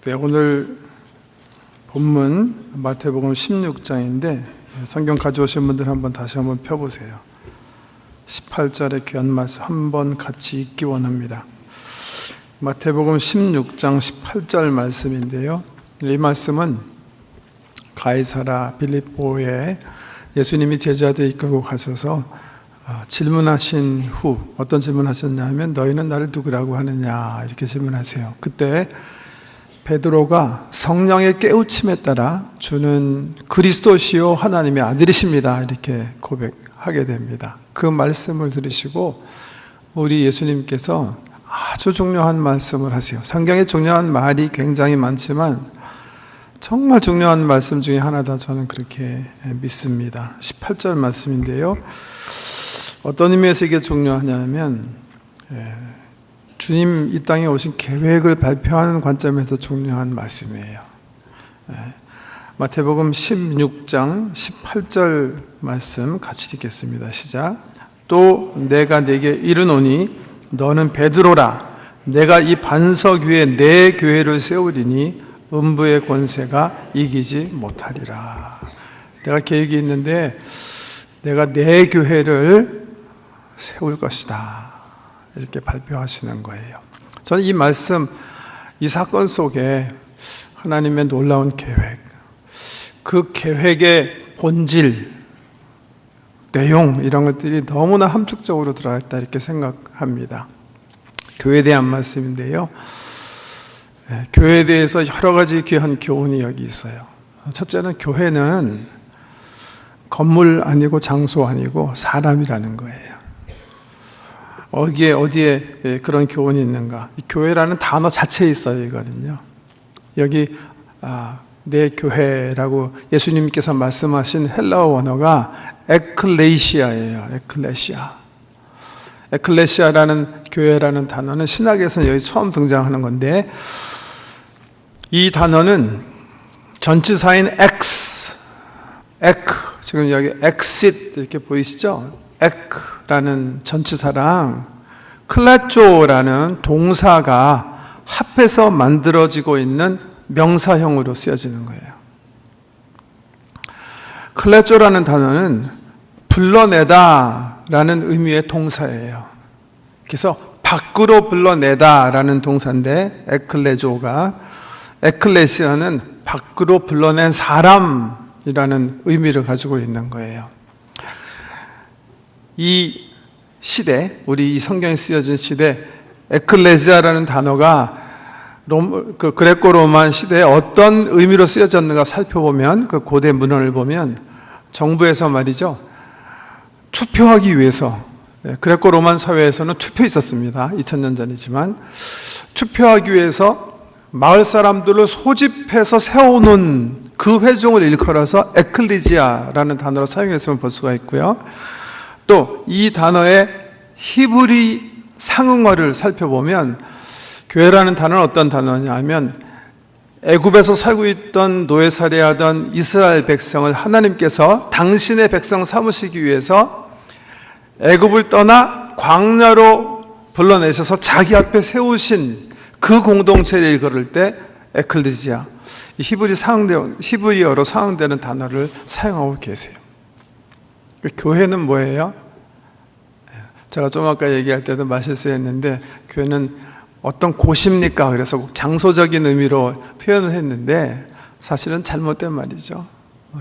네, 오늘 본문 마태복음 16장인데 성경 가져오신 분들 다시 한번 펴보세요. 18절의 귀한 말씀 한번 같이 읽기 원합니다. 마태복음 16장 18절 말씀인데요, 이 말씀은 가이사라 빌립보에 예수님이 제자들 이끌고 가셔서 질문하신 후 어떤 질문하셨냐면 너희는 나를 누구라고 하느냐 이렇게 질문하세요. 그때 베드로가 성령의 깨우침에 따라 주는 그리스도시요 하나님의 아들이십니다 이렇게 고백하게 됩니다. 그 말씀을 들으시고 우리 예수님께서 아주 중요한 말씀을 하세요. 성경에 중요한 말이 굉장히 많지만 정말 중요한 말씀 중에 하나다 저는 그렇게 믿습니다. 18절 말씀인데요, 어떤 의미에서 이게 중요하냐면 주님 이 땅에 오신 계획을 발표하는 관점에서 중요한 말씀이에요. 마태복음 16장 18절 말씀 같이 읽겠습니다. 시작. 또 내가 네게 이르노니 너는 베드로라. 내가 이 반석 위에 내 교회를 세우리니 음부의 권세가 이기지 못하리라. 내가 계획이 있는데 내가 내 교회를 세울 것이다 이렇게 발표하시는 거예요. 저는 이 말씀, 이 사건 속에 하나님의 놀라운 계획, 그 계획의 본질, 내용 이런 것들이 너무나 함축적으로 들어가 있다 이렇게 생각합니다. 교회에 대한 말씀인데요, 교회에 대해서 여러 가지 귀한 교훈이 여기 있어요. 첫째는 교회는 건물 아니고 장소 아니고 사람이라는 거예요. 어디에 그런 교훈이 있는가? 이 교회라는 단어 자체에 있어요. 이거는요. 여기 내 교회라고 예수님께서 말씀하신 헬라어 원어가 에클레시아예요. 에클레시아. 에클레시아라는 교회라는 단어는 신학에서는 여기 처음 등장하는 건데, 이 단어는 전치사인 지금 여기 exit 이렇게 보이시죠? 라는 전치사랑 클레쪼라는 동사가 합해서 만들어지고 있는 명사형으로 쓰여지는 거예요. 클레쪼라는 단어는 불러내다 라는 의미의 동사예요. 그래서 밖으로 불러내다 라는 동사인데, 에클레시아는 밖으로 불러낸 사람이라는 의미를 가지고 있는 거예요. 이 시대, 우리 이 성경에 쓰여진 시대, 에클레시아라는 단어가 그레코 로만 시대에 어떤 의미로 쓰여졌는가 살펴보면, 그 고대 문헌을 보면 정부에서 말이죠, 투표하기 위해서, 그레코 로만 사회에서는 투표 있었습니다. 2000년 전이지만 투표하기 위해서 마을 사람들을 소집해서 세워놓은 그 회중을 일컬어서 에클레시아라는 단어로 사용했으면 볼 수가 있고요. 또 이 단어의 히브리 상응어를 살펴보면 교회라는 단어는 어떤 단어냐 하면, 애굽에서 살고 있던 노예살이하던 이스라엘 백성을 하나님께서 당신의 백성 삼으시기 위해서 애굽을 떠나 광야로 불러내셔서 자기 앞에 세우신 그 공동체를 일컬을 때 에클레시아, 히브리어로 사용되는 단어를 사용하고 계세요. 교회는 뭐예요? 제가 좀 아까 얘기할 때도 말실수했는데, 교회는 어떤 곳입니까? 그래서 장소적인 의미로 표현을 했는데 사실은 잘못된 말이죠.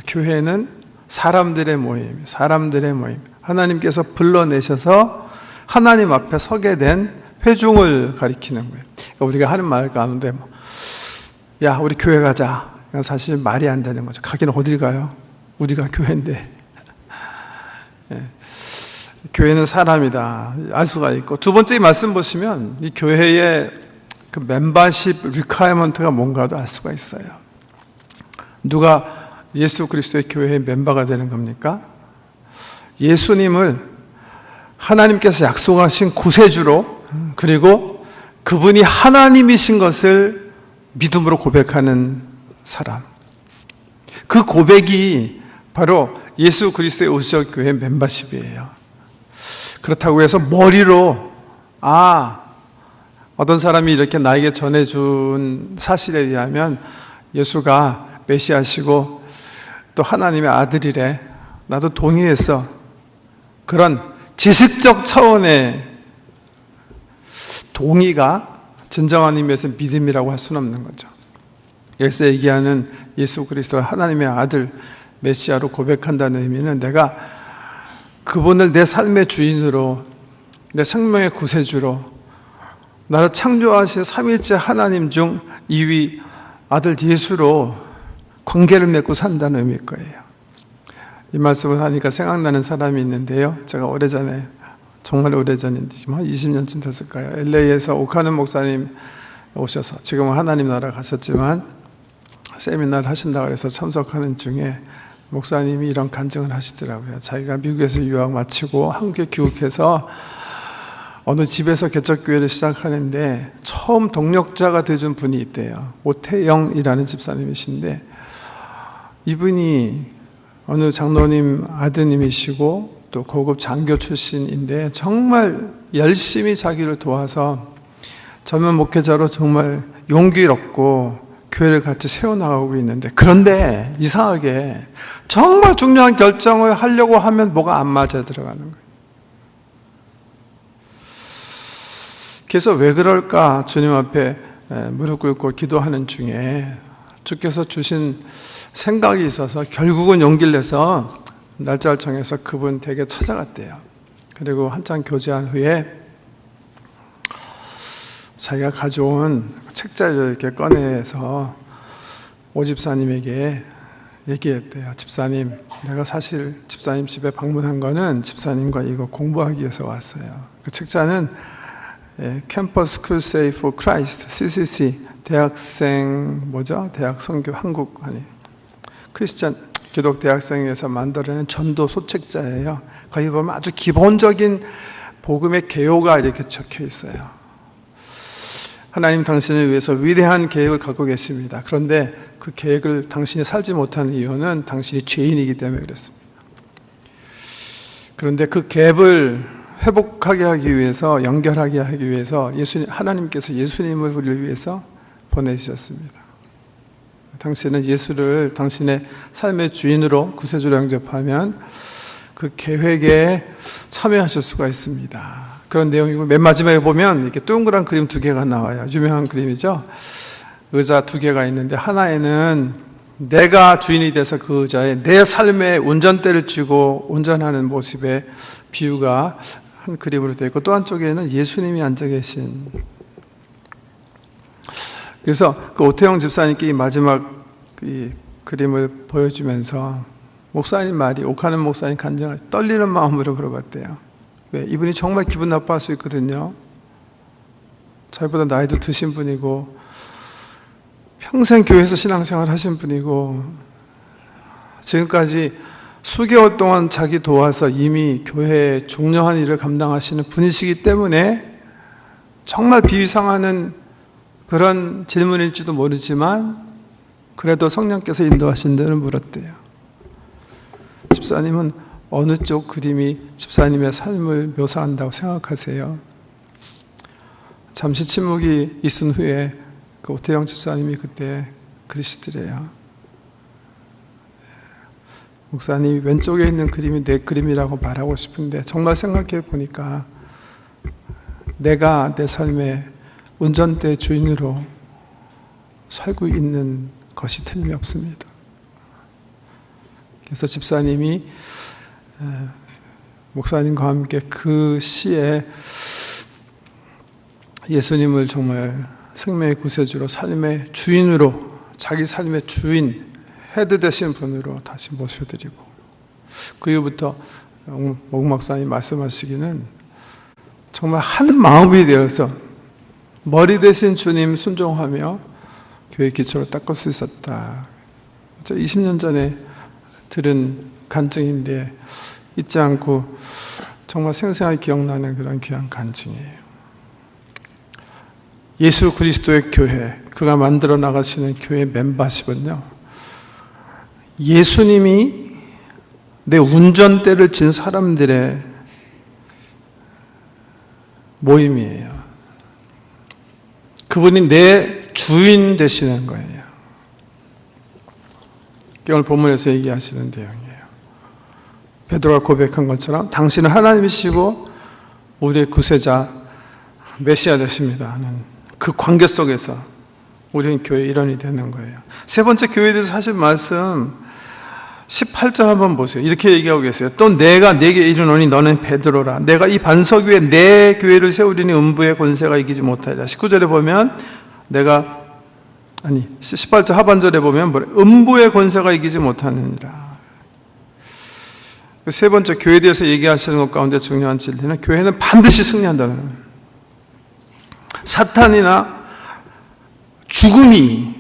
교회는 사람들의 모임, 하나님께서 불러내셔서 하나님 앞에 서게 된 회중을 가리키는 거예요. 그러니까 우리가 하는 말 가운데 야, 우리 교회 가자, 사실 말이 안 되는 거죠. 가긴 어딜 가요? 우리가 교회인데. 교회는 사람이다 알 수가 있고, 두 번째 말씀 보시면 이 교회의 그 멤버십 리콰이먼트가 뭔가도 알 수가 있어요. 누가 예수 그리스도의 교회의 멤버가 되는 겁니까? 예수님을 하나님께서 약속하신 구세주로, 그리고 그분이 하나님이신 것을 믿음으로 고백하는 사람, 그 고백이 바로 예수 그리스도의 오시적 교회 멤버십이에요. 그렇다고 해서 머리로 어떤 사람이 이렇게 나에게 전해준 사실에 의하면 예수가 메시아시고 또 하나님의 아들이래. 나도 동의했어. 그런 지식적 차원의 동의가 진정한 의미에서 믿음이라고 할 수는 없는 거죠. 여기서 얘기하는 예수 그리스도가 하나님의 아들 메시아로 고백한다는 의미는 내가 그분을 내 삶의 주인으로, 내 생명의 구세주로, 나를 창조하신 삼위일체 하나님 중 2위 아들 예수로 관계를 맺고 산다는 의미일 거예요. 이 말씀을 하니까 생각나는 사람이 있는데요. 제가 오래전에, 정말 오래전인데 한 20년쯤 됐을까요? LA에서 오카는 목사님 오셔서, 지금은 하나님 나라 가셨지만 세미나를 하신다고 해서 참석하는 중에 목사님이 이런 간증을 하시더라고요. 자기가 미국에서 유학 마치고 한국에 귀국해서 어느 집에서 개척교회를 시작하는데 처음 동력자가 되준 분이 있대요. 오태영이라는 집사님이신데, 이분이 어느 장로님 아드님이시고 또 고급 장교 출신인데 정말 열심히 자기를 도와서 전면 목회자로 정말 용기를 얻고 교회를 같이 세워나가고 있는데, 그런데 이상하게 정말 중요한 결정을 하려고 하면 뭐가 안 맞아 들어가는 거예요. 그래서 왜 그럴까 주님 앞에 무릎 꿇고 기도하는 중에 주께서 주신 생각이 있어서 결국은 용기를 내서 날짜를 정해서 그분 댁에 찾아갔대요. 그리고 한참 교제한 후에 자기가 가져온 책자를 이렇게 꺼내서 오 집사님에게 얘기했대요. 집사님, 내가 사실 집사님 집에 방문한 거는 집사님과 이거 공부하기 위해서 왔어요. 그 책자는 캠퍼스 크루세이 for Christ, CCC, 대학생 대학 선교 한국 크리스찬 기독 대학생에서 만들어낸 전도 소책자예요. 거기 보면 아주 기본적인 복음의 개요가 이렇게 적혀 있어요. 하나님 당신을 위해서 위대한 계획을 갖고 계십니다. 그런데 그 계획을 당신이 살지 못하는 이유는 당신이 죄인이기 때문에 그렇습니다. 그런데 그 갭을 회복하게 하기 위해서, 연결하게 하기 위해서 하나님께서 예수님을 우리를 위해서 보내주셨습니다. 당신은 예수를 당신의 삶의 주인으로, 구세주로 영접하면 그 계획에 참여하실 수가 있습니다. 그런 내용이고, 맨 마지막에 보면 이렇게 동그란 그림 2개가 나와요. 유명한 그림이죠. 의자 2개가 있는데, 하나에는 내가 주인이 돼서 그 의자에 내 삶의 운전대를 쥐고 운전하는 모습의 비유가 한 그림으로 되어 있고, 또 한쪽에는 예수님이 앉아 계신. 그래서 그 오태영 집사님께 이 마지막 이 그림을 보여주면서 목사님 말이, 오카는 목사님 간증을 떨리는 마음으로 물어봤대요. 왜? 이분이 정말 기분 나빠할 수 있거든요. 저희보다 나이도 드신 분이고 평생 교회에서 신앙생활 하신 분이고 지금까지 수개월 동안 자기 도와서 이미 교회의 중요한 일을 감당하시는 분이시기 때문에 정말 비위상하는 그런 질문일지도 모르지만 그래도 성령께서 인도하신 대로 물었대요. 집사님은 어느 쪽 그림이 집사님의 삶을 묘사한다고 생각하세요? 잠시 침묵이 있은 후에 그 오태영 집사님이 그때 그러시더래요. 목사님, 왼쪽에 있는 그림이 내 그림이라고 말하고 싶은데 정말 생각해 보니까 내가 내 삶의 운전대 주인으로 살고 있는 것이 틀림없습니다. 그래서 집사님이 목사님과 함께 그 시에 예수님을 정말 생명의 구세주로, 삶의 주인으로, 자기 삶의 주인, 헤드 되신 분으로 다시 모셔드리고, 그 이후부터 목 목사님 말씀하시기는 정말 한 마음이 되어서 머리 대신 주님 순종하며 교회 기초를 닦을 수 있었다. 20년 전에 들은 간증인데 잊지 않고 정말 생생하게 기억나는 그런 귀한 간증이에요. 예수 그리스도의 교회, 그가 만들어 나가시는 교회 멤버십은요, 예수님이 내 운전대를 진 사람들의 모임이에요. 그분이 내 주인 되시는 거예요. 오늘 본문에서 얘기하시는 내용이에요. 베드로가 고백한 것처럼 당신은 하나님이시고 우리의 구세자 메시아 되십니다 하는 그 관계 속에서 우리는 교회의 일원이 되는 거예요. 세 번째, 교회에 대해서 하신 말씀 18절 한번 보세요. 이렇게 얘기하고 계세요. 또 내가 네게 이르노니 너는 베드로라. 내가 이 반석 위에 내 교회를 세우리니 음부의 권세가 이기지 못하리라. 19절에 보면 18절 하반절에 보면 음부의 권세가 이기지 못하느니라. 세 번째, 교회에 대해서 얘기하시는 것 가운데 중요한 진리는 교회는 반드시 승리한다는 거예요. 사탄이나 죽음이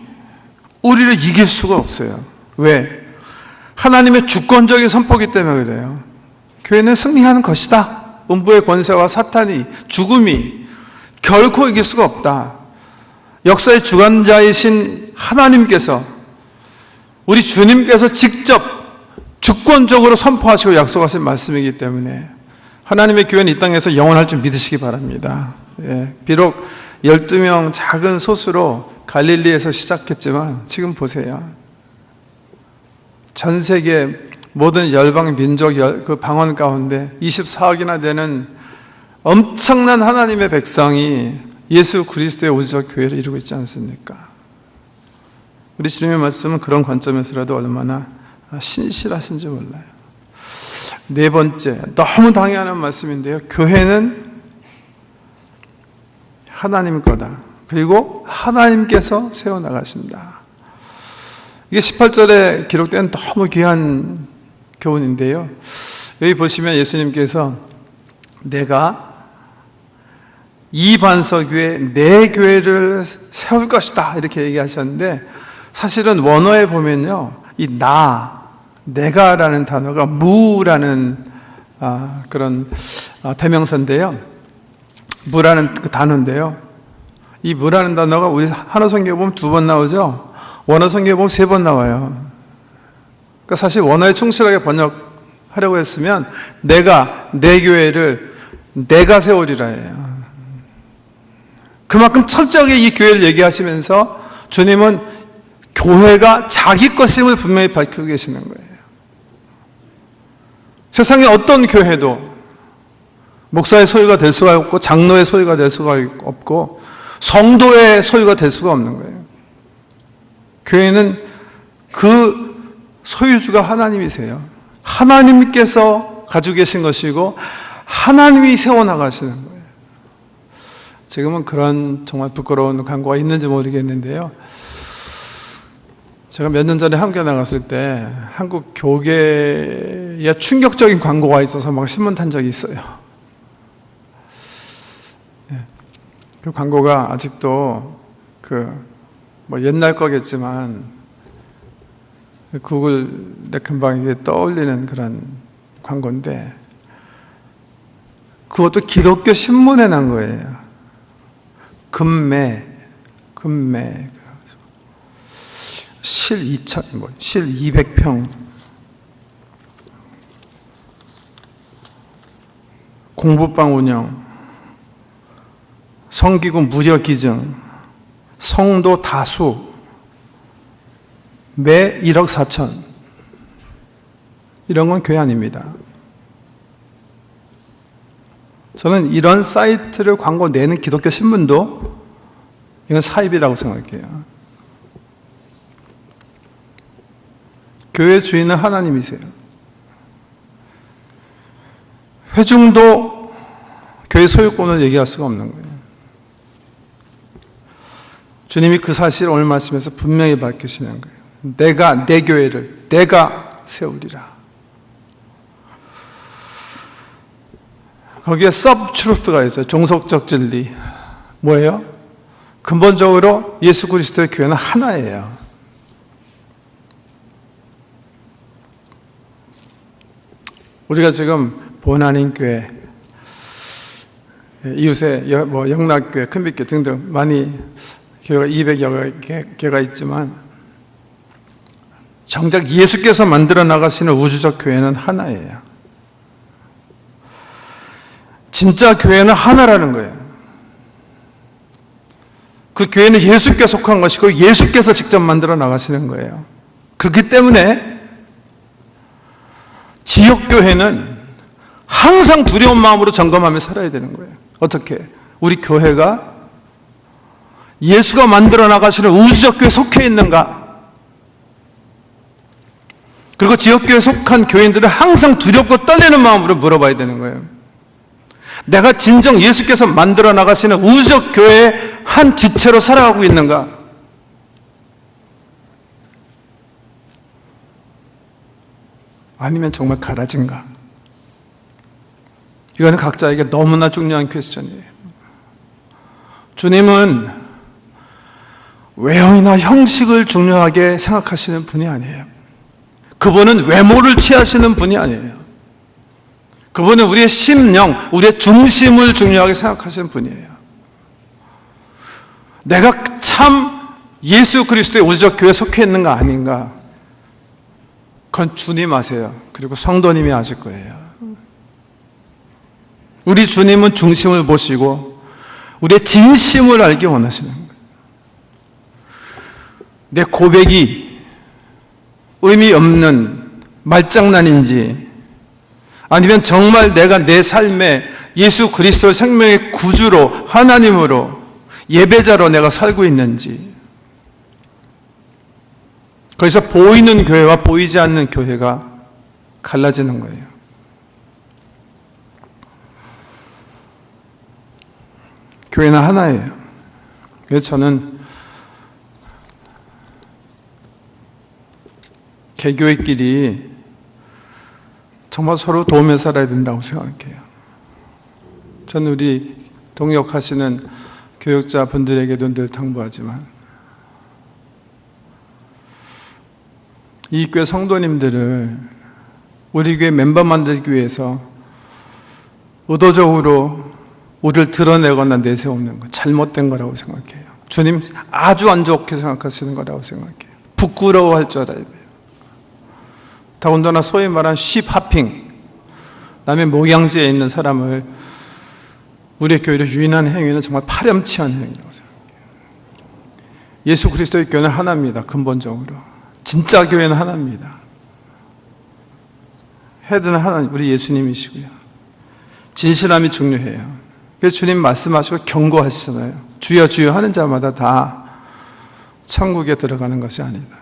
우리를 이길 수가 없어요. 왜? 하나님의 주권적인 선포기 때문에 그래요. 교회는 승리하는 것이다. 음부의 권세와 사탄이, 죽음이 결코 이길 수가 없다. 역사의 주관자이신 하나님께서, 우리 주님께서 직접 주권적으로 선포하시고 약속하신 말씀이기 때문에 하나님의 교회는 이 땅에서 영원할 줄 믿으시기 바랍니다. 비록 12명 작은 소수로 갈릴리에서 시작했지만 지금 보세요. 전 세계 모든 열방 민족 그 방언 가운데 24억이나 되는 엄청난 하나님의 백성이 예수 그리스도의 우주적 교회를 이루고 있지 않습니까? 우리 주님의 말씀은 그런 관점에서라도 얼마나 신실하신지 몰라요. 네 번째, 너무 당연한 말씀인데요. 교회는 하나님 거다. 그리고 하나님께서 세워나가신다. 이게 18절에 기록된 너무 귀한 교훈인데요. 여기 보시면 예수님께서 내가 이 반석 위에 내 교회를 세울 것이다 이렇게 얘기하셨는데, 사실은 원어에 보면요, 이 내가라는 단어가 무라는 그런 대명사인데요, 무라는 그 단어인데요, 이 무라는 단어가 우리 한어 성경에 보면 2번 나오죠. 원어 성경에 보면 3번 나와요. 그러니까 사실 원어에 충실하게 번역하려고 했으면 내가 내 교회를 내가 세우리라 해요. 그만큼 철저하게 이 교회를 얘기하시면서 주님은 교회가 자기 것임을 분명히 밝히고 계시는 거예요. 세상에 어떤 교회도 목사의 소유가 될 수가 없고 장로의 소유가 될 수가 없고 성도의 소유가 될 수가 없는 거예요. 교회는 그 소유주가 하나님이세요. 하나님께서 가지고 계신 것이고 하나님이 세워나가시는 거예요. 지금은 그런 정말 부끄러운 광고가 있는지 모르겠는데요, 제가 몇 년 전에 한국에 나갔을 때 한국 교계에 충격적인 광고가 있어서 막 신문 탄 적이 있어요. 그 광고가 아직도 옛날 거겠지만 구글 내 금방 떠올리는 그런 광고인데, 그것도 기독교 신문에 난 거예요. 금매 실 200평 공부방 운영, 성기금 무료 기증, 성도 다수, 매 1억 4천. 이런 건 교회 아닙니다. 저는 이런 사이트를 광고 내는 기독교 신문도 이건 사입이라고 생각해요. 교회 주인은 하나님이세요. 회중도 교회 소유권을 얘기할 수가 없는 거예요. 주님이 그 사실을 오늘 말씀에서 분명히 밝히시는 거예요. 내가 내 교회를 내가 세우리라. 거기에 서브트루트가 있어요. 종속적 진리. 뭐예요? 근본적으로 예수 그리스도의 교회는 하나예요. 우리가 지금 본안인 교회, 이웃의 영락교회, 큰빛교회 등등 많이 교회가 200여 개가 있지만 정작 예수께서 만들어 나가시는 우주적 교회는 하나예요. 진짜 교회는 하나라는 거예요. 그 교회는 예수께 속한 것이고 예수께서 직접 만들어 나가시는 거예요. 그렇기 때문에 지역교회는 항상 두려운 마음으로 점검하며 살아야 되는 거예요. 어떻게? 우리 교회가 예수가 만들어 나가시는 우주적 교회에 속해 있는가? 그리고 지역교회에 속한 교인들은 항상 두렵고 떨리는 마음으로 물어봐야 되는 거예요. 내가 진정 예수께서 만들어 나가시는 우주적 교회의 한 지체로 살아가고 있는가? 아니면 정말 가라진가? 이거는 각자에게 너무나 중요한 퀘스천이에요. 주님은 외형이나 형식을 중요하게 생각하시는 분이 아니에요. 그분은 외모를 취하시는 분이 아니에요. 그분은 우리의 심령, 우리의 중심을 중요하게 생각하시는 분이에요. 내가 참 예수 그리스도의 우주적 교회에 속해 있는가 아닌가? 그건 주님 아세요. 그리고 성도님이 아실 거예요. 우리 주님은 중심을 보시고 우리의 진심을 알기 원하시는 거예요. 내 고백이 의미 없는 말장난인지 아니면 정말 내가 내 삶에 예수 그리스도의 생명의 구주로 하나님으로 예배자로 내가 살고 있는지, 거기서 보이는 교회와 보이지 않는 교회가 갈라지는 거예요. 교회는 하나예요. 그래서 저는 개교회끼리 정말 서로 도우며 살아야 된다고 생각해요. 저는 우리 동역하시는 교육자 분들에게도 늘 당부하지만 이 교회 성도님들을 우리 교회 멤버 만들기 위해서 의도적으로 우리를 드러내거나 내세우는 거 잘못된 거라고 생각해요. 주님 아주 안 좋게 생각하시는 거라고 생각해요. 부끄러워할 줄 알아야 돼요. 더군다나 소위 말한 쉽하핑, 남의 목양지에 있는 사람을 우리의 교회로 유인하는 행위는 정말 파렴치한 행위라고 생각해요. 예수 그리스도의 교회는 하나입니다. 근본적으로 진짜 교회는 하나입니다. 헤드는 하나님, 우리 예수님이시고요. 진실함이 중요해요. 그래서 주님 말씀하시고 경고하시잖아요. 주여 주여 하는 자마다 다 천국에 들어가는 것이 아니다.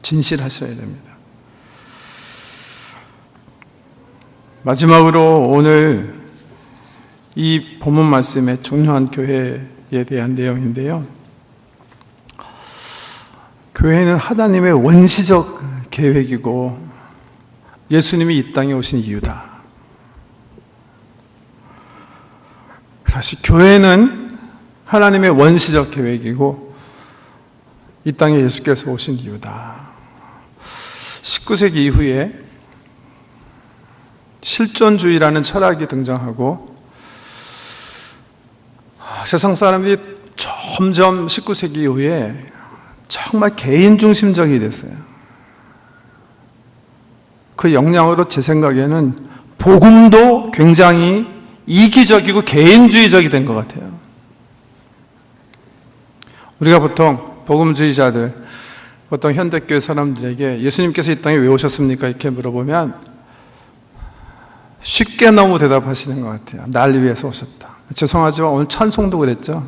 진실하셔야 됩니다. 마지막으로 오늘 이 본문 말씀의 중요한 교회에 대한 내용인데요. 교회는 하나님의 원시적 계획이고 예수님이 이 땅에 오신 이유다. 사실 교회는 하나님의 원시적 계획이고 이 땅에 예수께서 오신 이유다. 19세기 이후에 실존주의라는 철학이 등장하고 세상 사람들이 점점 19세기 이후에 정말 개인중심적이 됐어요. 그 영향으로 제 생각에는 복음도 굉장히 이기적이고 개인주의적이 된 것 같아요. 우리가 보통 복음주의자들, 보통 현대교회 사람들에게 예수님께서 이 땅에 왜 오셨습니까? 이렇게 물어보면 쉽게 너무 대답하시는 것 같아요. 날 위해서 오셨다. 죄송하지만 오늘 찬송도 그랬죠.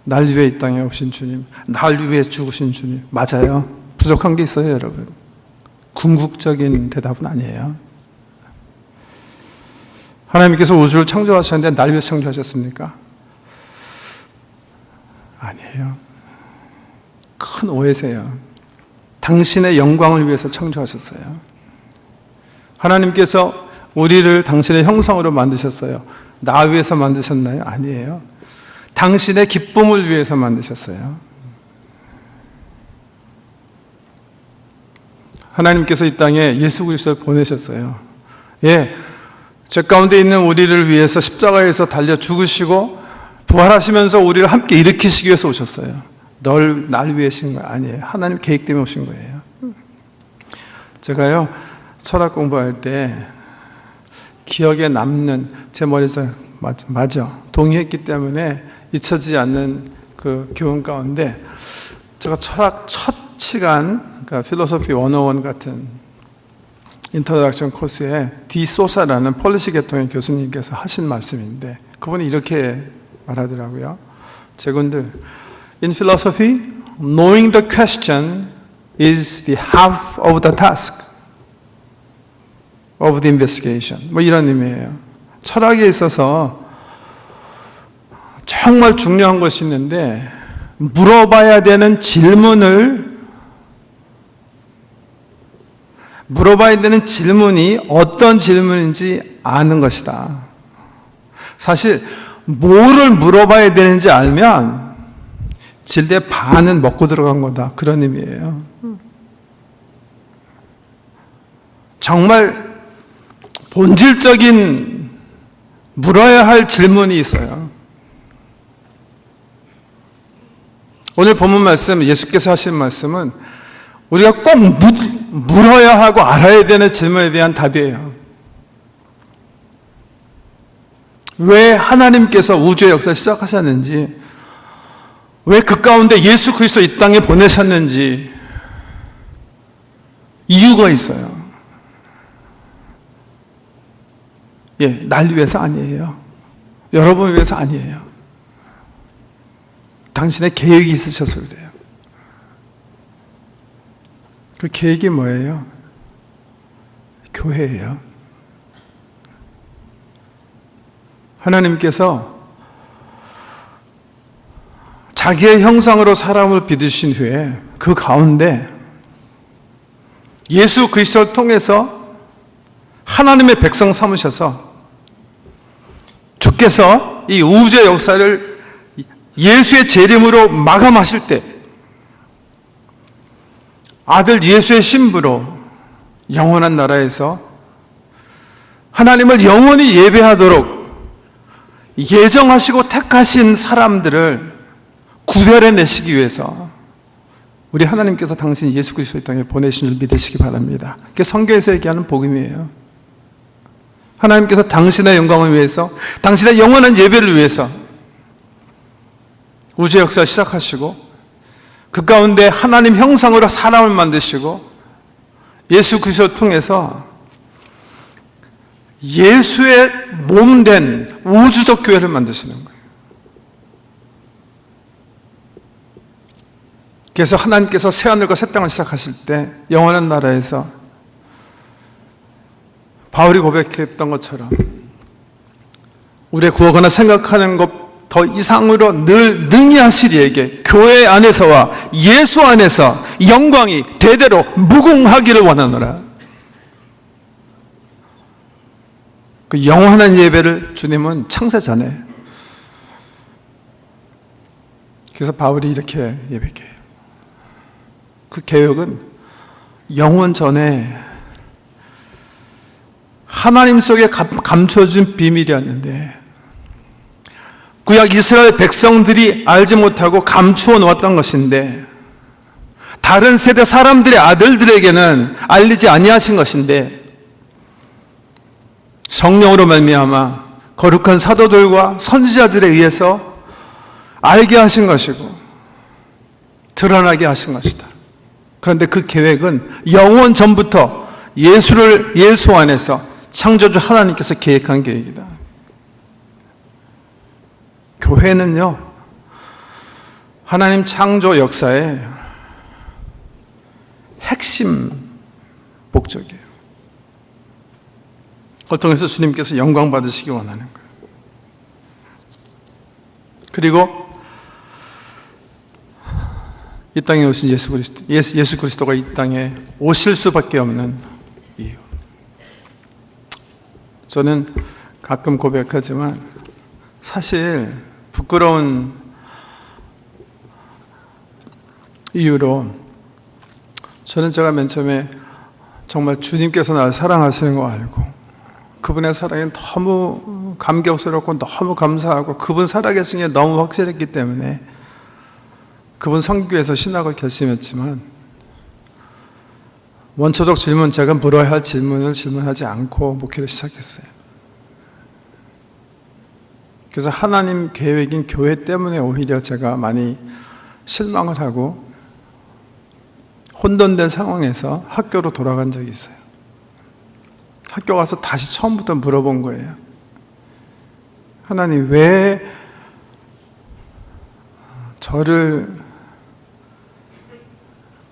날 위해 이 땅에 오신 주님, 날 위해 죽으신 주님. 맞아요. 부족한 게 있어요, 여러분. 궁극적인 대답은 아니에요. 하나님께서 우주를 창조하셨는데 날 위해 창조하셨습니까? 아니에요. 큰 오해세요. 당신의 영광을 위해서 창조하셨어요. 하나님께서 우리를 당신의 형상으로 만드셨어요. 나 위해서 만드셨나요? 아니에요. 당신의 기쁨을 위해서 만드셨어요. 하나님께서 이 땅에 예수 그리스도를 보내셨어요. 예, 죄 가운데 있는 우리를 위해서 십자가에서 달려 죽으시고 부활하시면서 우리를 함께 일으키시기 위해서 오셨어요. 날 위해 오신 거 아니에요. 하나님 계획 때문에 오신 거예요. 제가요 철학 공부할 때 기억에 남는 제 머리에서 맞아 동의했기 때문에 잊혀지지 않는 그 교훈 가운데 제가 철학 첫 시간, 그러니까 필로소피 101 같은 인트로덕션 코스에 디 소사라는 폴리시 계통의 교수님께서 하신 말씀인데 그분이 이렇게 말하더라고요. 제군들, in philosophy, knowing the question is the half of the task of the investigation. 뭐 이런 의미예요. 철학에 있어서 정말 중요한 것이 있는데 물어봐야 되는 질문이 어떤 질문인지 아는 것이다. 사실 뭐를 물어봐야 되는지 알면 질대 반은 먹고 들어간 거다. 그런 의미예요. 정말 본질적인 물어야 할 질문이 있어요. 오늘 본문 말씀, 예수께서 하신 말씀은 우리가 꼭 물어야 하고 알아야 되는 질문에 대한 답이에요. 왜 하나님께서 우주의 역사를 시작하셨는지, 왜 그 가운데 예수 그리스도 이 땅에 보내셨는지 이유가 있어요. 날 위해서 아니에요. 여러분을 위해서 아니에요. 당신의 계획이 있으셔서 그래요. 그 계획이 뭐예요? 교회예요. 하나님께서 자기의 형상으로 사람을 빚으신 후에 그 가운데 예수 그리스도를 통해서 하나님의 백성 삼으셔서 주께서 이 우주의 역사를 예수의 재림으로 마감하실 때 아들 예수의 신부로 영원한 나라에서 하나님을 영원히 예배하도록 예정하시고 택하신 사람들을 구별해 내시기 위해서 우리 하나님께서 당신 예수 그리스도의 땅에 보내신 줄 믿으시기 바랍니다. 그게 성경에서 얘기하는 복음이에요. 하나님께서 당신의 영광을 위해서, 당신의 영원한 예배를 위해서 우주 역사를 시작하시고 그 가운데 하나님 형상으로 사람을 만드시고 예수 그리스도를 통해서 예수의 몸된 우주적 교회를 만드시는 거예요. 그래서 하나님께서 새하늘과 새 땅을 시작하실 때 영원한 나라에서 바울이 고백했던 것처럼 우리의 구하거나 생각하는 것 더 이상으로 늘 능히 하실 이에게 교회 안에서와 예수 안에서 영광이 대대로 무궁하기를 원하노라. 그 영원한 예배를 주님은 창세 전에, 그래서 바울이 이렇게 예배해요. 그 계획은 영원 전에 하나님 속에 감춰진 비밀이었는데 구약 이스라엘 백성들이 알지 못하고 감추어 놓았던 것인데 다른 세대 사람들의 아들들에게는 알리지 아니하신 것인데 성령으로 말미암아 거룩한 사도들과 선지자들에 의해서 알게 하신 것이고 드러나게 하신 것이다. 그런데 그 계획은 영원 전부터 예수 안에서 창조주 하나님께서 계획한 계획이다. 교회는요, 하나님 창조 역사의 핵심 목적이에요. 그걸 통해서 주님께서 영광 받으시기 원하는 거예요. 그리고 이 땅에 오신 예수 그리스도가 이 땅에 오실 수밖에 없는 이유. 저는 가끔 고백하지만 사실 부끄러운 이유로 저는 제가 맨 처음에 정말 주님께서 나를 사랑하시는 거 알고 그분의 사랑이 너무 감격스럽고 너무 감사하고 그분 살아계신 게 너무 확실했기 때문에 그분 선교에서 신학을 결심했지만 원초적 질문, 제가 물어야 할 질문을 질문하지 않고 목회를 시작했어요. 그래서 하나님 계획인 교회 때문에 오히려 제가 많이 실망을 하고 혼돈된 상황에서 학교로 돌아간 적이 있어요. 학교 가서 다시 처음부터 물어본 거예요. 하나님, 왜 저를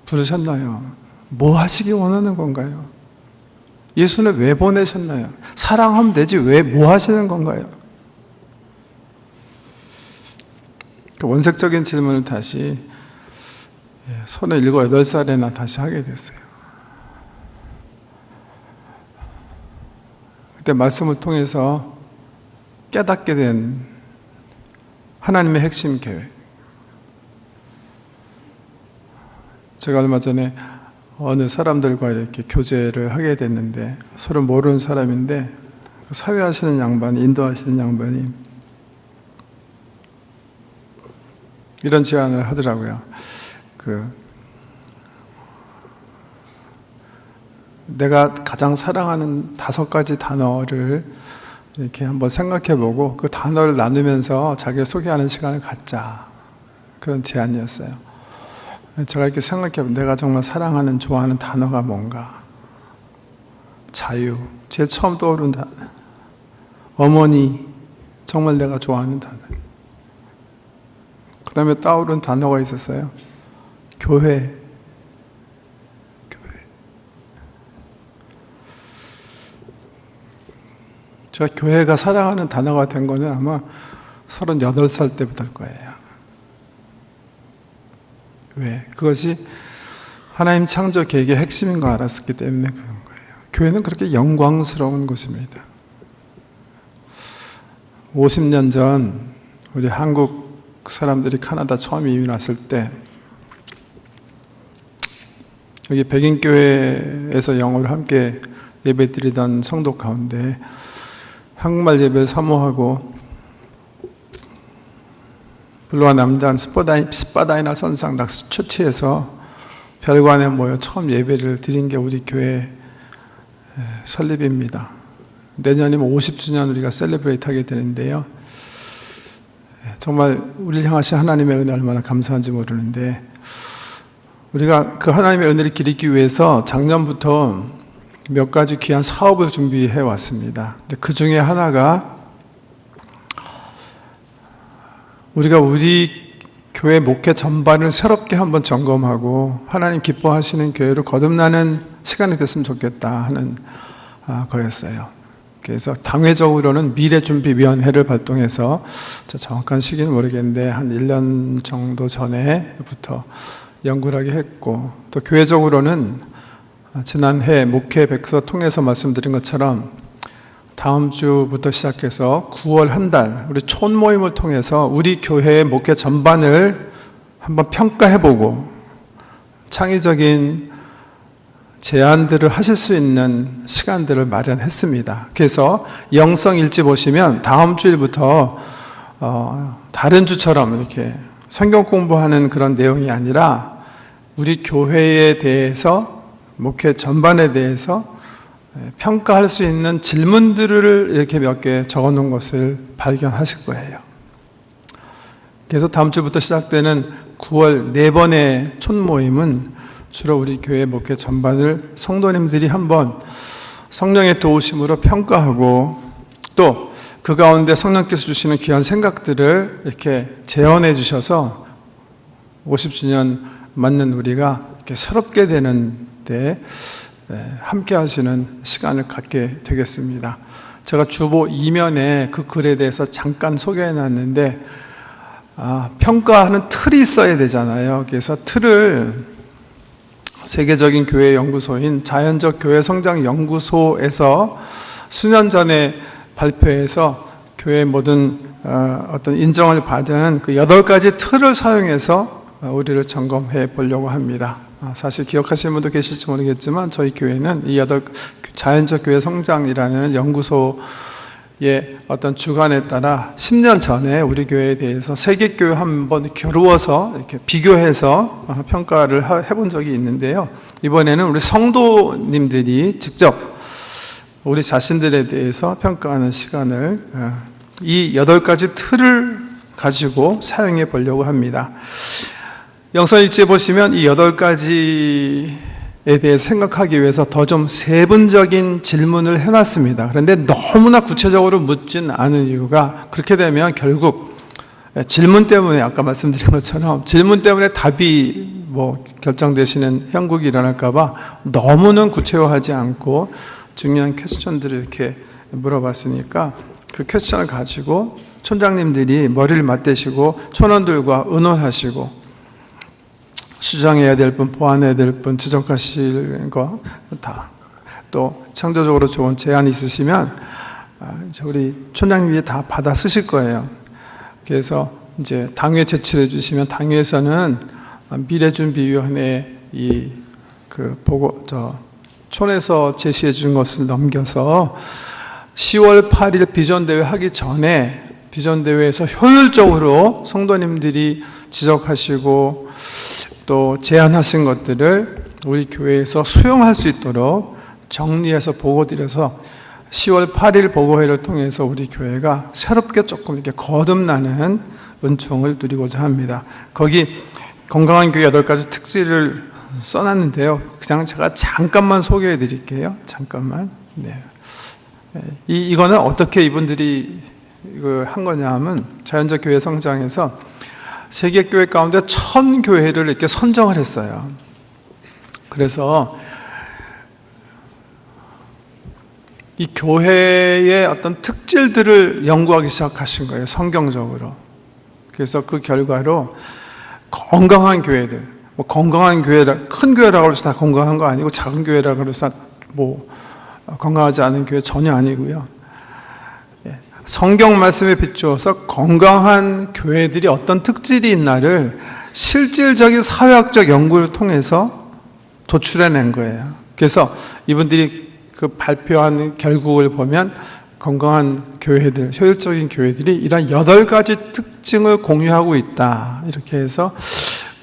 부르셨나요? 뭐 하시기 원하는 건가요? 예수는 왜 보내셨나요? 사랑하면 되지 왜 뭐 하시는 건가요? 그 원색적인 질문을 다시 37, 8살에나 다시 하게 됐어요. 그때 말씀을 통해서 깨닫게 된 하나님의 핵심 계획. 제가 얼마 전에 어느 사람들과 이렇게 교제를 하게 됐는데 서로 모르는 사람인데 그 사회하시는 양반이, 인도하시는 양반이 이런 제안을 하더라고요. 내가 가장 사랑하는 5가지 단어를 이렇게 한번 생각해보고 그 단어를 나누면서 자기를 소개하는 시간을 갖자. 그런 제안이었어요. 제가 이렇게 생각해보면 내가 정말 사랑하는, 좋아하는 단어가 뭔가? 자유, 제일 처음 떠오른 단어. 어머니, 정말 내가 좋아하는 단어. 그 다음에 떠오른 단어가 있었어요. 교회. 제가 교회가 사랑하는 단어가 된 거는 아마 38살 때부터일 거예요. 왜? 그것이 하나님 창조 계획의 핵심인 거 알았기 때문에 그런 거예요. 교회는 그렇게 영광스러운 곳입니다. 50년 전 우리 한국 사람들이 캐나다 처음 이민 왔을 때 여기 백인교회에서 영어를 함께 예배드리던 성도 가운데 한국말 예배를 사모하고 블루와 남단 스파다이나 선상 낙스처치에서 별관에 모여 처음 예배를 드린 게 우리 교회 설립입니다. 내년이면 50주년 우리가 셀레브레이트 하게 되는데요. 정말 우리를 향하신 하나님의 은혜 얼마나 감사한지 모르는데 우리가 그 하나님의 은혜를 기리기 위해서 작년부터 몇 가지 귀한 사업을 준비해 왔습니다. 그 중에 하나가 우리가 우리 교회 목회 전반을 새롭게 한번 점검하고 하나님 기뻐하시는 교회로 거듭나는 시간이 됐으면 좋겠다 하는 거였어요. 그래서 당회적으로는 미래준비위원회를 발동해서 정확한 시기는 모르겠는데 한 1년 정도 전에부터 연구를 하게 했고 또 교회적으로는 지난해 목회 백서 통해서 말씀드린 것처럼 다음 주부터 시작해서 9월 한 달 우리 촌 모임을 통해서 우리 교회의 목회 전반을 한번 평가해보고 창의적인 제안들을 하실 수 있는 시간들을 마련했습니다. 그래서 영성 일지 보시면 다음 주일부터 다른 주처럼 이렇게 성경 공부하는 그런 내용이 아니라 우리 교회에 대해서 목회 전반에 대해서 평가할 수 있는 질문들을 이렇게 몇 개 적어 놓은 것을 발견하실 거예요. 그래서 다음 주부터 시작되는 9월 4번의 촌모임은 주로 우리 교회 목회 전반을 성도님들이 한번 성령의 도우심으로 평가하고 또 그 가운데 성령께서 주시는 귀한 생각들을 이렇게 재현해 주셔서 50주년 맞는 우리가 이렇게 새롭게 되는 데 함께 하시는 시간을 갖게 되겠습니다. 제가 주보 2면에 그 글에 대해서 잠깐 소개해 놨는데 평가하는 틀이 있어야 되잖아요. 그래서 틀을 세계적인 교회 연구소인 자연적 교회 성장 연구소에서 수년 전에 발표해서 교회 모든 어떤 인정을 받은 그 8가지 틀을 사용해서 우리를 점검해 보려고 합니다. 사실 기억하시는 분도 계실지 모르겠지만 저희 교회는 이 자연적 교회 성장이라는 연구소의 어떤 주관에 따라 10년 전에 우리 교회에 대해서 세계교회 한번 겨루어서 이렇게 비교해서 평가를 해본 적이 있는데요. 이번에는 우리 성도님들이 직접 우리 자신들에 대해서 평가하는 시간을 이 8가지 틀을 가지고 사용해 보려고 합니다. 영성일지에 보시면 이 8가지에 대해 생각하기 위해서 더 좀 세분적인 질문을 해놨습니다. 그런데 너무나 구체적으로 묻진 않은 이유가, 그렇게 되면 결국 질문 때문에, 아까 말씀드린 것처럼 질문 때문에 답이 결정되시는 형국이 일어날까봐 너무는 구체화하지 않고 중요한 퀘스천들을 이렇게 물어봤으니까 그 퀘스천을 가지고 촌장님들이 머리를 맞대시고 촌원들과 의논하시고 수정해야 될 분, 보완해야 될 분, 지적하실 거 다, 또 창조적으로 좋은 제안이 있으시면 우리 촌장님이 다 받아 쓰실 거예요. 그래서 이제 당회에 제출해 주시면 당회에서는 미래준비위원회 촌에서 제시해 준 것을 넘겨서 10월 8일 비전대회 하기 전에 비전대회에서 효율적으로 성도님들이 지적하시고 또 제안하신 것들을 우리 교회에서 수용할 수 있도록 정리해서 보고드려서 10월 8일 보고회를 통해서 우리 교회가 새롭게 조금 이렇게 거듭나는 은총을 누리고자 합니다. 거기 건강한 교회 8가지 특질을 써놨는데요. 그냥 제가 잠깐만 소개해 드릴게요. 잠깐만. 네. 이거는 어떻게 이분들이 한 거냐 하면 자연적 교회 성장에서 세계교회 가운데 1000교회를 이렇게 선정을 했어요. 그래서 이 교회의 어떤 특질들을 연구하기 시작하신 거예요. 성경적으로. 그래서 그 결과로 건강한 교회들, 건강한 교회라, 큰 교회라고 해서 다 건강한 거 아니고 작은 교회라고 해서 건강하지 않은 교회 전혀 아니고요. 성경 말씀에 비추어서 건강한 교회들이 어떤 특질이 있나를 실질적인 사회학적 연구를 통해서 도출해낸 거예요. 그래서 이분들이 그 발표한 결국을 보면 건강한 교회들, 효율적인 교회들이 이런 8가지 특징을 공유하고 있다. 이렇게 해서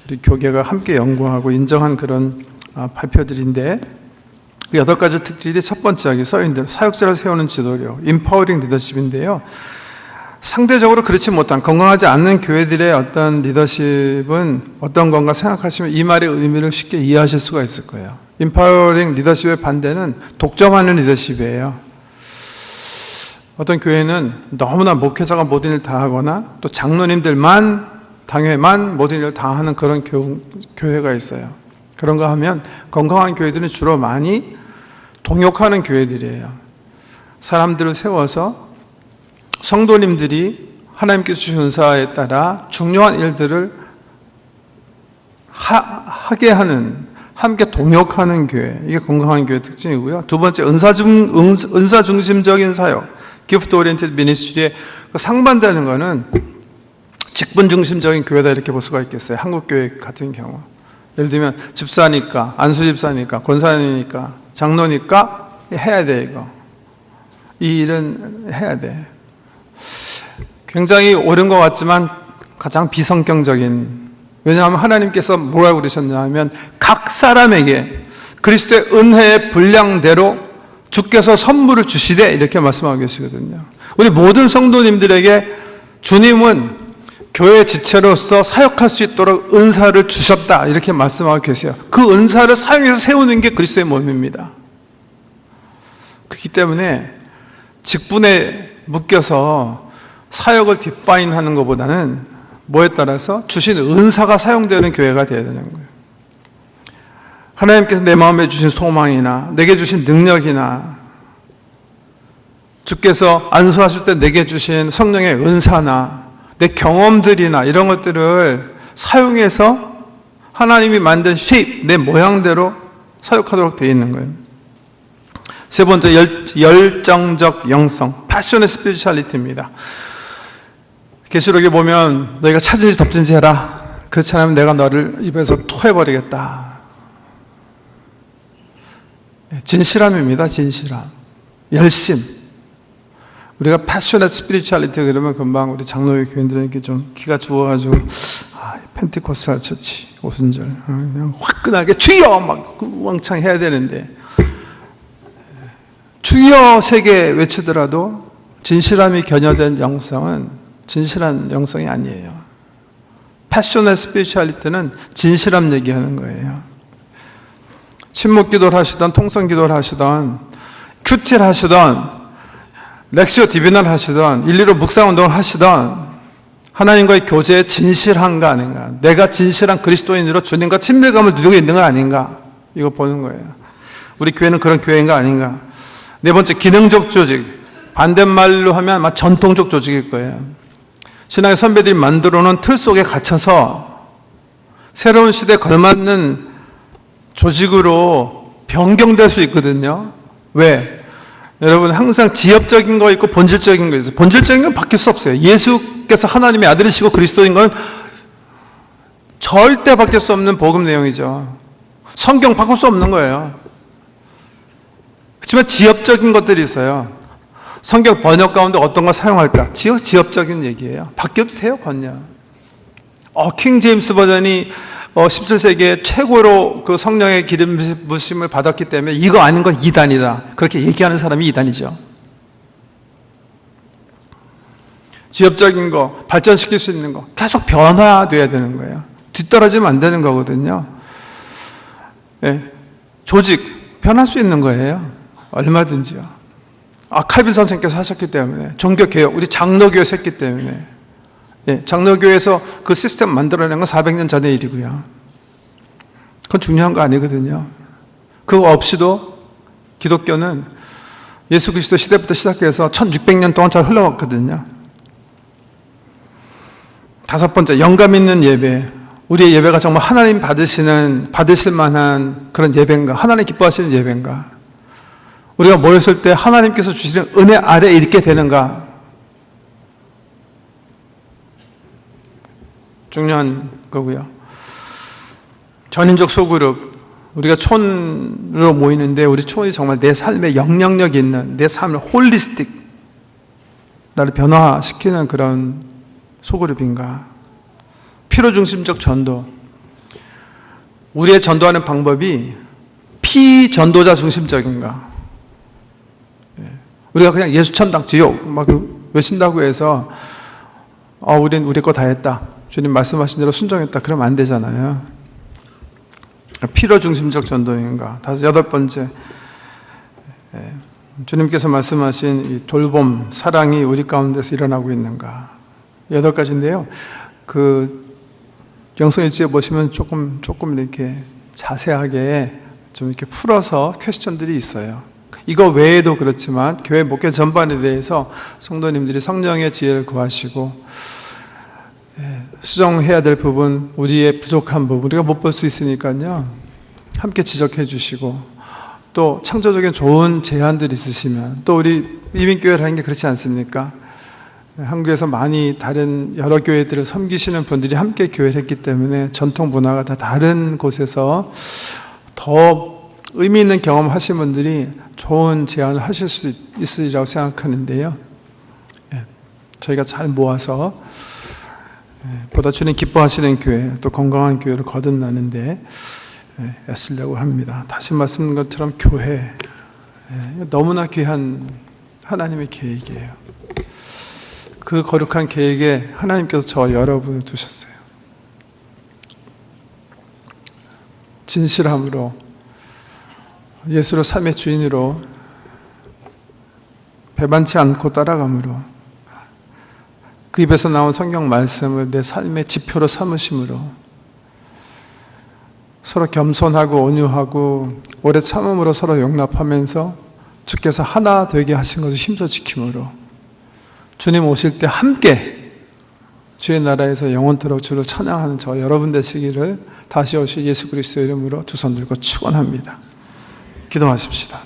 우리 교계가 함께 연구하고 인정한 그런 발표들인데, 그 8가지 특질이 첫 번째 여기 써있는 대로 사역자를 세우는 지도력, 인파워링 리더십인데요. 상대적으로 그렇지 못한, 건강하지 않는 교회들의 어떤 리더십은 어떤 건가 생각하시면 이 말의 의미를 쉽게 이해하실 수가 있을 거예요. 인파워링 리더십의 반대는 독점하는 리더십이에요. 어떤 교회는 너무나 목회자가 모든 일을 다 하거나 또 장로님들만, 당회만 모든 일을 다 하는 그런 교회가 있어요. 그런가 하면 건강한 교회들은 주로 많이 동역하는 교회들이에요. 사람들을 세워서 성도님들이 하나님께서 주신 은사에 따라 중요한 일들을 하게 하는, 함께 동역하는 교회, 이게 건강한 교회 특징이고요. 두 번째, 은사 중심적인 사역, 기프트 오리엔티드 미니스트리의 상반되는 거는 직분 중심적인 교회다, 이렇게 볼 수가 있겠어요. 한국 교회 같은 경우, 예를 들면 집사니까, 안수 집사니까, 권사님이니까, 장로니까 해야 돼. 이거 이 일은 해야 돼. 굉장히 옳은 것 같지만 가장 비성경적인, 왜냐하면 하나님께서 뭐라고 그러셨냐 하면 각 사람에게 그리스도의 은혜의 분량대로 주께서 선물을 주시되, 이렇게 말씀하고 계시거든요. 우리 모든 성도님들에게 주님은 교회 지체로서 사역할 수 있도록 은사를 주셨다, 이렇게 말씀하고 계세요. 그 은사를 사용해서 세우는 게 그리스도의 몸입니다. 그렇기 때문에 직분에 묶여서 사역을 디파인하는 것보다는 뭐에 따라서 주신 은사가 사용되는 교회가 되어야 되는 거예요. 하나님께서 내 마음에 주신 소망이나 내게 주신 능력이나 주께서 안수하실 때 내게 주신 성령의 은사나 내 경험들이나 이런 것들을 사용해서 하나님이 만든 쉐입, 내 모양대로 사역하도록 되어 있는 거예요. 세 번째, 열정적 영성, 패셔널 스피리추얼리티입니다. 계시록에 보면 너희가 차든지 덮든지 해라. 그렇지 않으면 내가 너를 입에서 토해버리겠다. 진실함입니다. 진실함, 열심. 우리가 패셔널 스피리추얼리티 그러면 금방 우리 장로교 교인들에게 좀 기가 죽어가지고 펜티코스탈 처치 오순절 그냥 화끈하게 주여 막 왕창 해야 되는데, 주여 세 개 외치더라도 진실함이 견여된 영성은 진실한 영성이 아니에요. 패셔널 스피리추얼리티는 진실함 얘기하는 거예요. 침묵 기도를 하시던, 통성 기도를 하시던, 큐티를 하시던, 렉시오 디비널 하시던, 일리로 묵상 운동을 하시던, 하나님과의 교제에 진실한가 아닌가, 내가 진실한 그리스도인으로 주님과 친밀감을 누리고 있는 거 아닌가, 이거 보는 거예요. 우리 교회는 그런 교회인가 아닌가. 네 번째, 기능적 조직. 반대말로 하면 아마 전통적 조직일 거예요. 신앙의 선배들이 만들어 놓은 틀 속에 갇혀서 새로운 시대에 걸맞는 조직으로 변경될 수 있거든요. 왜? 여러분, 항상 지엽적인 거 있고 본질적인 거 있어요. 본질적인 건 바뀔 수 없어요. 예수께서 하나님의 아들이시고 그리스도인 건 절대 바뀔 수 없는 복음 내용이죠. 성경 바꿀 수 없는 거예요. 그렇지만 지엽적인 것들이 있어요. 성경 번역 가운데 어떤 걸 사용할까? 지엽적인 얘기예요. 바뀌어도 돼요, 건요. 킹 제임스 버전이 17세기에 최고로 그 성령의 기름 부심을 받았기 때문에 이거 아닌 건 이단이다. 그렇게 얘기하는 사람이 이단이죠. 지엽적인 거, 발전시킬 수 있는 거 계속 변화돼야 되는 거예요. 뒤떨어지면 안 되는 거거든요. 네. 조직, 변할 수 있는 거예요. 얼마든지요. 칼빈 선생님께서 하셨기 때문에, 종교개혁, 우리 장로교에서 했기 때문에, 장로교에서 그 시스템 만들어낸 건 400년 전의 일이고요. 그건 중요한 거 아니거든요. 그거 없이도 기독교는 예수 그리스도 시대부터 시작해서 1600년 동안 잘 흘러갔거든요. 다섯 번째, 영감 있는 예배. 우리의 예배가 정말 하나님 받으실 만한 그런 예배인가? 하나님 기뻐하시는 예배인가? 우리가 모였을 때 하나님께서 주시는 은혜 아래에 있게 되는가? 중요한 거고요. 전인적 소그룹, 우리가 촌으로 모이는데 우리 촌이 정말 내 삶에 영향력 있는, 내 삶을 홀리스틱, 나를 변화시키는 그런 소그룹인가? 필요중심적 전도, 우리의 전도하는 방법이 피전도자 중심적인가? 우리가 그냥 예수 천당 지옥 막 외친다고 해서 우린 우리 거 다 했다, 주님 말씀하신 대로 순종했다, 그러면 안 되잖아요. 필요 중심적 전도인가? 여덟 번째, 주님께서 말씀하신 이 돌봄, 사랑이 우리 가운데서 일어나고 있는가? 8가지인데요. 그 영성일지에 보시면 조금 이렇게 자세하게 좀 이렇게 풀어서 퀘스천들이 있어요. 이거 외에도 그렇지만 교회 목회 전반에 대해서 성도님들이 성령의 지혜를 구하시고 수정해야 될 부분, 우리의 부족한 부분, 우리가 못 볼 수 있으니까요, 함께 지적해 주시고, 또 창조적인 좋은 제안들이 있으시면, 또 우리 이민교회를 하는 게 그렇지 않습니까? 한국에서 많이 다른 여러 교회들을 섬기시는 분들이 함께 교회를 했기 때문에 전통 문화가 다 다른 곳에서 더 의미 있는 경험 하신 분들이 좋은 제안을 하실 수 있으리라고 생각하는데요. 저희가 잘 모아서 보다 주님 기뻐하시는 교회, 또 건강한 교회를 거듭나는데 애쓰려고 합니다. 다시 말씀드린 것처럼 교회, 너무나 귀한 하나님의 계획이에요. 그 거룩한 계획에 하나님께서 저와 여러분을 두셨어요. 진실함으로 예수를 삶의 주인으로 배반치 않고 따라감으로, 그 입에서 나온 성경 말씀을 내 삶의 지표로 삼으심으로, 서로 겸손하고 온유하고 오래 참음으로 서로 용납하면서 주께서 하나 되게 하신 것을 힘써 지킴으로, 주님 오실 때 함께 주의 나라에서 영원토록 주를 찬양하는 저 여러분 되시기를 다시 오실 예수 그리스도의 이름으로 두 손 들고 축원합니다. 기도하십시다.